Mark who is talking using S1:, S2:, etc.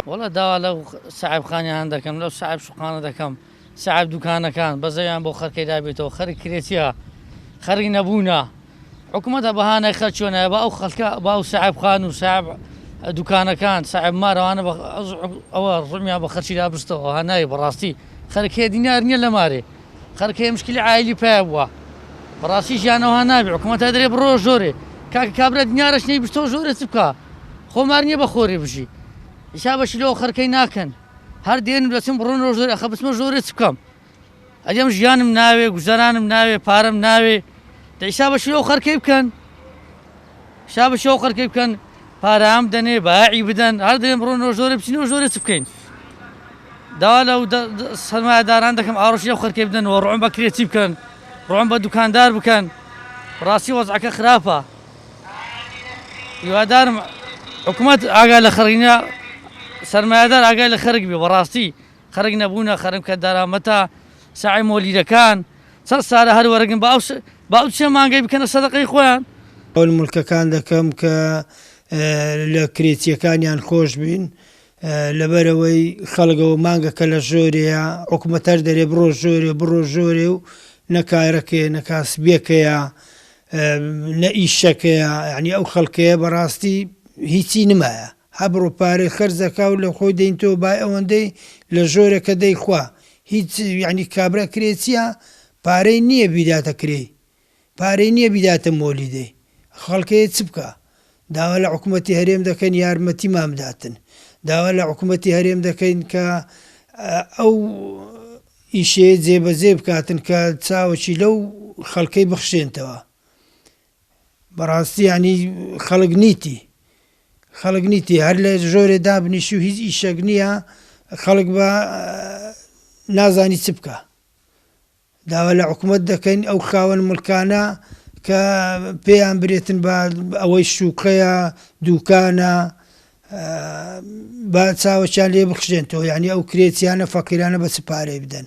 S1: والله داوا لو سعب خانیان دەکەم لەو سعب شوقانە دەکەم سعب دوکانەکان بەزەیان بۆ خەرکەی دابێتەوە خەرک کرێتیە خەرک نەبوونە حکوومەتە بەهانای خەرچۆنە بە ئەو خەڵکە با و سعب خان و سعب دوکانەکان سعب مارەوانە ئەوە ڕمیان بە خەرچی دابستەوە هەنای بەڕاستی خەرکەیە دینار نییە لە مارێ خەرکەیە مشکلی عایلی پێ بووە بەڕاستی ژیانەوە نابێ حکوومەتە دەرێ بڕۆ ژۆرێ کاکە کابرا دینارەش نەی بستەوە ژۆرە چ بکە خۆمار نییە بە خۆرێ بژی حسابەشی لەوە خەرکەی ناکەن هەر دێنم دەچم بڕۆنەوە ژۆرە ئەخە بچمە ژۆرە چ بکەم ئەدەم ژیانم ناوێ گوزەرانم ناوێ پارەم ناوێ حسابەشی لەوە خەرکەی بکەن حسابەشی لەوە خەرکەی بکەن پارەم دەنێ بەعی بدەن هەر دێن بڕۆنەوە ژۆرە بچینەوە ژۆرە چ بکەین داوا لەو سەرمایەداران دەکەم ئاڕۆژی لەو خەرکەی بدەنەوە ڕۆن بە کرێتی بکەن ڕۆن بە دوکاندار بکەن ڕاستی وەزعەکە خراپە هیوادارم حکوومەت ئاگای لە خەڕینە سەرمایەدار ئاگای لە خەرک بێ بەڕاستی خەرک نەبوونە خەرم کە دارامەتە ساعی مۆلیدەکان چەند سارە هەر وەرەگن با ئەو چێ مانگەی بکەنە سەدەقەی خۆیان
S2: ئەو مولکەکان دەکەم کە لە کرێتیەکانیان خۆش بین لەبەرەوەی خەڵگەوە مانگەکە لە ژۆرەیە حکوومەتەر دەرێ بڕۆ ژۆرێ و نەکارەکەیە نەکاسبێکەیە نە ئیشەکەیە یعنی ئەو خەڵکەیە بەڕاستی هیچی نمایە هەبڕۆ پارەی خەرزەکە و لە خۆی دەینتەوە بای ئەوەندەی لە ژۆرەکە دەیخوا هیچ یعنی کابرا کرێچیە پارەی نییە بیداتە کرێ پارەی نییە بیداتە مۆلیدەی خەڵکەیە چ بکە داوا لە حکوومەتی هەرێم دەکەن یارمەتی مامداتن داوا لە حکوومەتی هەرێم دەکەین کە ئەو ئیشەیە جێبەجێ بکاتن کە چاوەکی لەو خەڵکەی بخشێنتەوە بەڕاستی ینی خەڵک نیتی هەر لە ژۆرێ دابنیشی و هیچ ئیشەک نییە خەڵک بە نازانی چ بکە داوا لە حکوومەت دەکەین ئەو خاوەن مولکانە کە پێیان برێتن بە ئەوەی شوقەیە دووکانە با چاوەچیان لێ بخشێنەوە یعنی ئەو کرێتیانە فەقیرانە بە چ پارەی بدەن